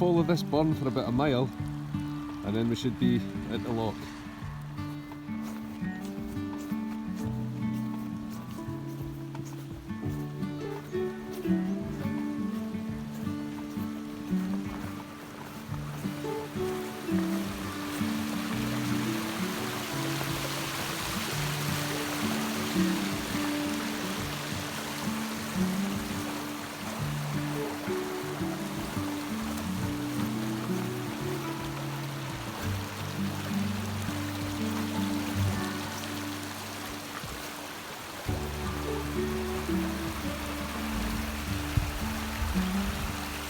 follow this burn for about a mile and then we should be at the loch.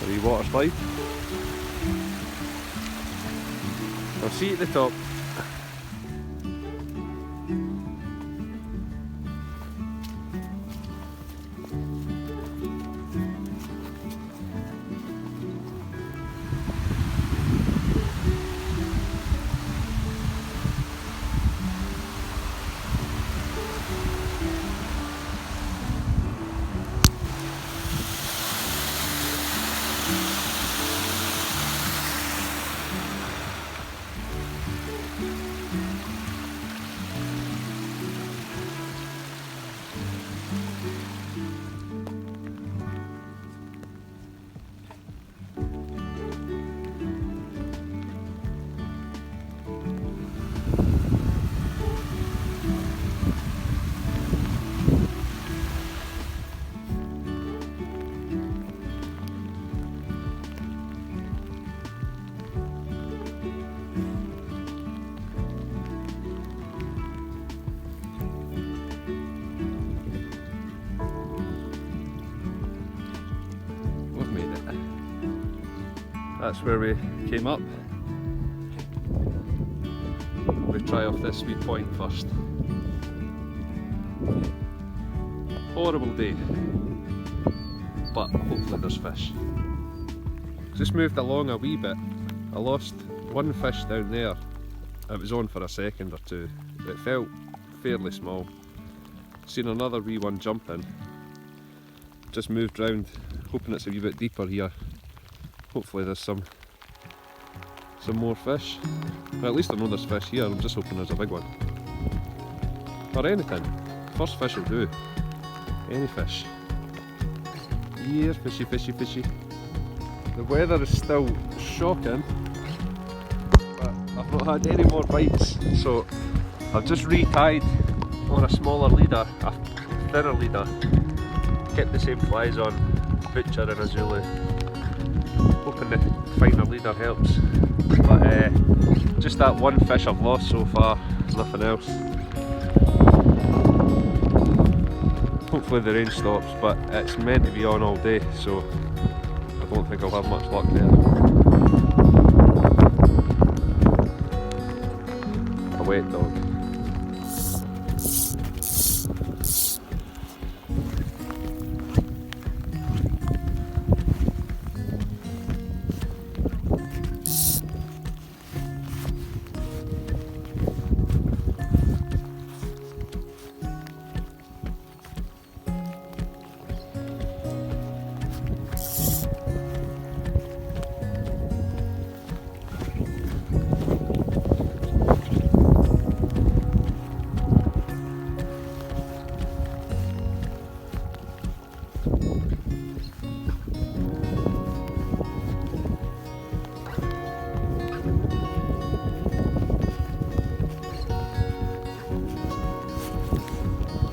A wee water slide. I'll see you at the top. That's where we came up. We'll try off this wee point first. Horrible day, but hopefully there's fish. Just moved along a wee bit. I lost one fish down there. It was on for a second or two. It felt fairly small. Seen another wee one jumping. Just moved round, hoping it's a wee bit deeper here. Hopefully there's some more fish. Well, at least I know there's fish here. I'm just hoping there's a big one. Or anything. First fish will do. Any fish. Here, fishy, fishy, fishy. The weather is still shocking, but I've not had any more bites, so I've just re-tied on a smaller leader, a thinner leader. Kept the same flies on, Butcher and a Zulu. Hoping the finer leader helps, but just that one fish I've lost so far, nothing else. Hopefully the rain stops, but it's meant to be on all day, so I don't think I'll have much luck there. A wet dog.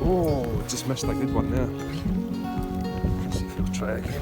Oh, just missed a good one there. Let's see if he'll try again.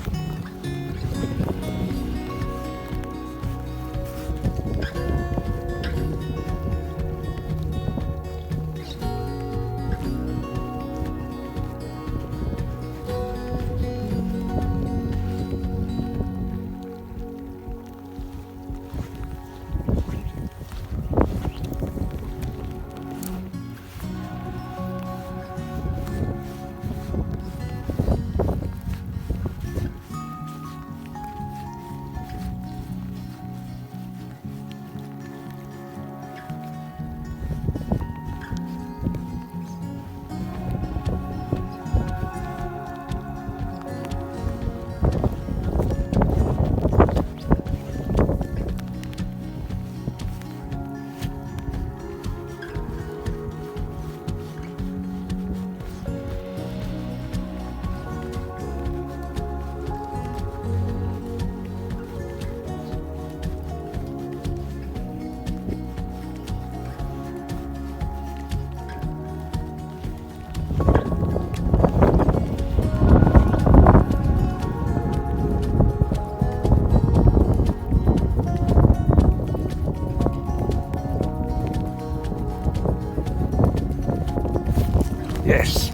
Yes!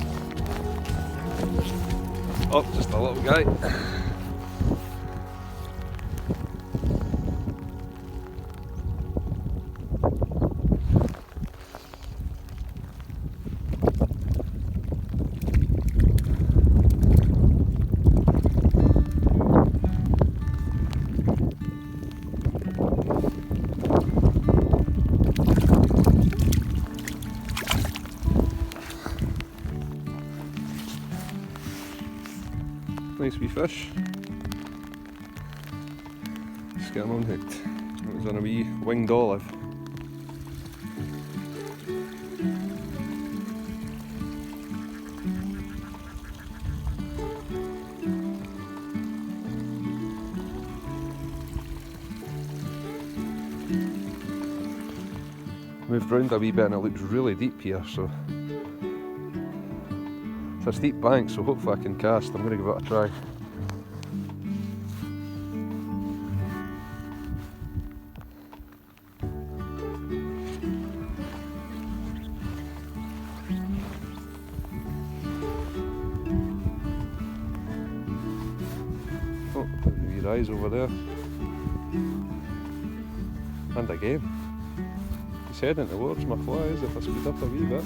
Oh, just a little guy. Nice wee fish. Just get him unhooked. It was on a wee winged olive. Moved round a wee bit and it looks really deep here, so it's a steep bank, so hopefully I can cast. I'm going to give it a try. Oh, there's a wee rise over there. And again. He's heading towards my flies if I speed up a wee bit.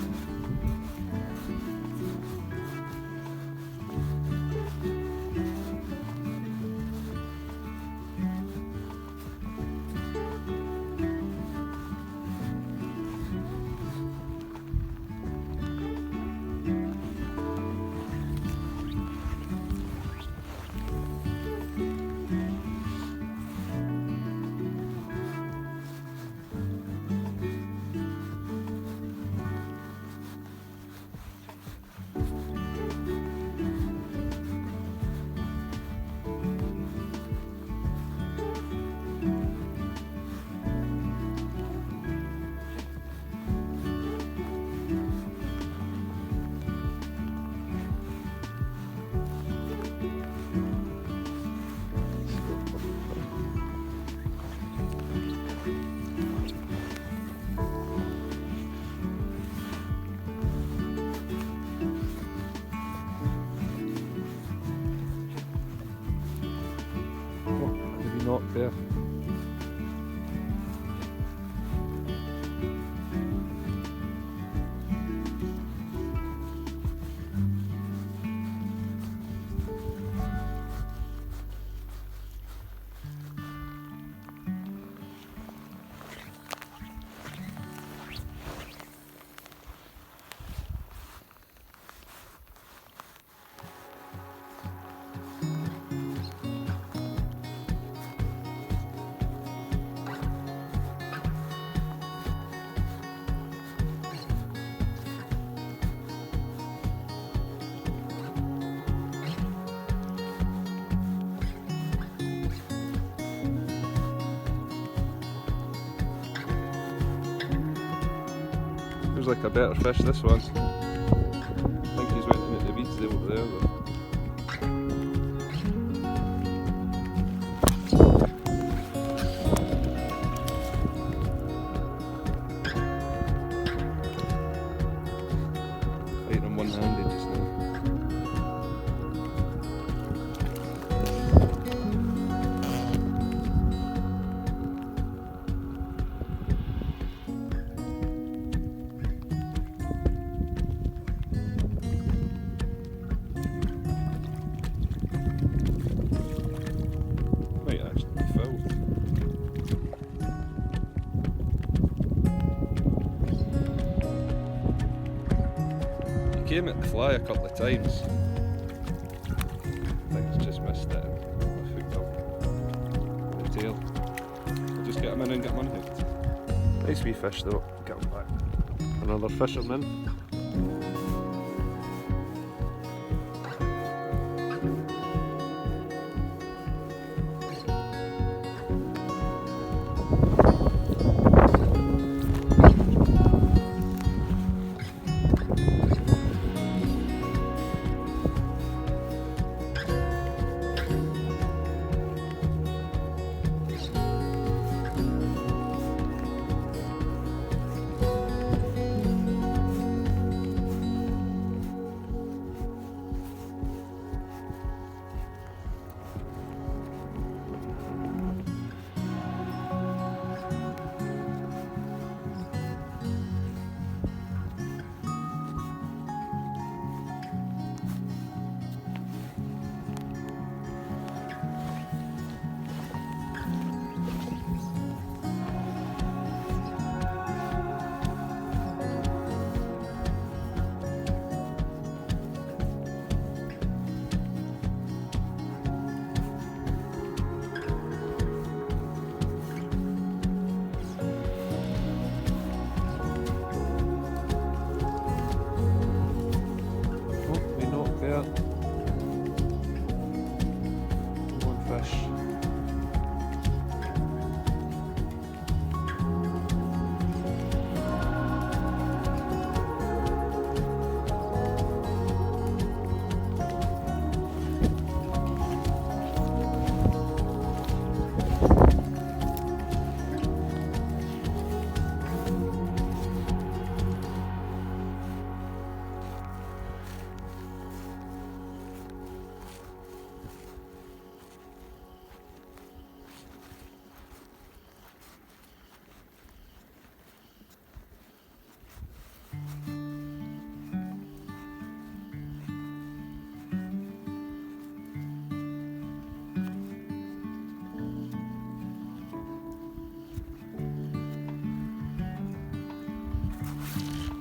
Not there. Feels like a better fish, this one. I think he's went into the weeds over there though. Fighting him one-handed just now. Came at the fly a couple of times. I think it's just missed it and I hooked up the tail. I'll just get him in and get him unhooked. Nice wee fish though, get him back. Another fisherman.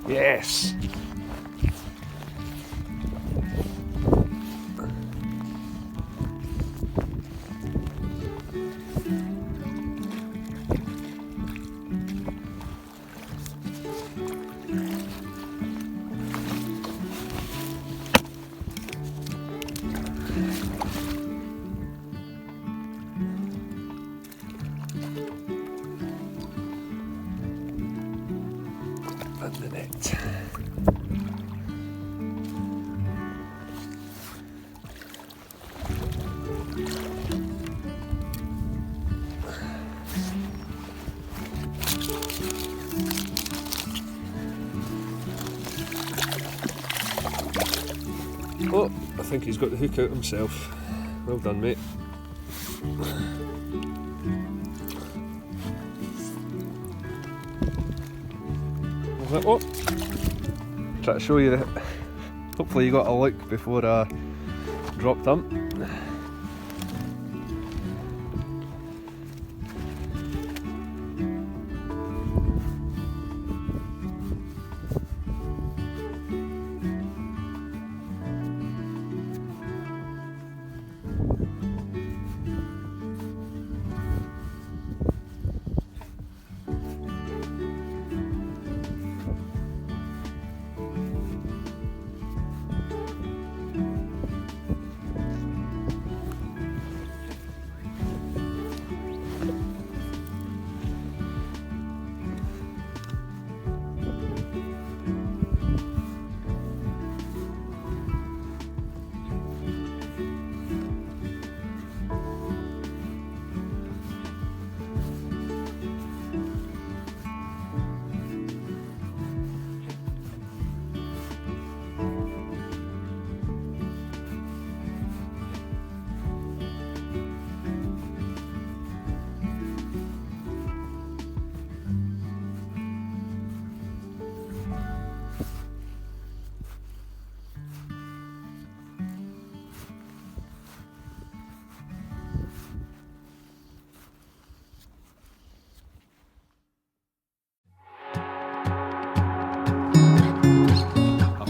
Yes! And the net. Oh, I think he's got the hook out himself. Well done, mate. Oh, try to show you that. Hopefully you got a look before I dropped him.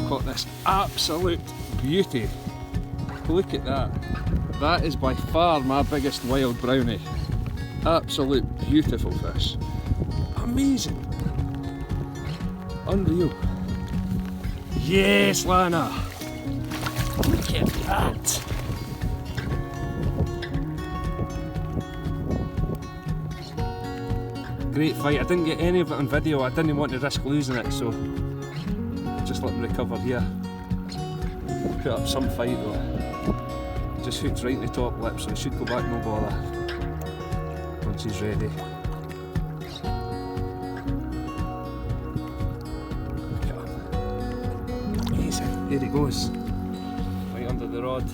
Caught this absolute beauty. Look at that. That is by far my biggest wild brownie. Absolute beautiful fish. Amazing. Unreal. Yes, Lana. Look at that. Great fight. I didn't get any of it on video. I didn't want to risk losing it, so just let me recover here. Put up some fight though. Just hooked right in the top lip, so he should go back no bother once he's ready. Look at him. Amazing. Here he goes. Right under the rod.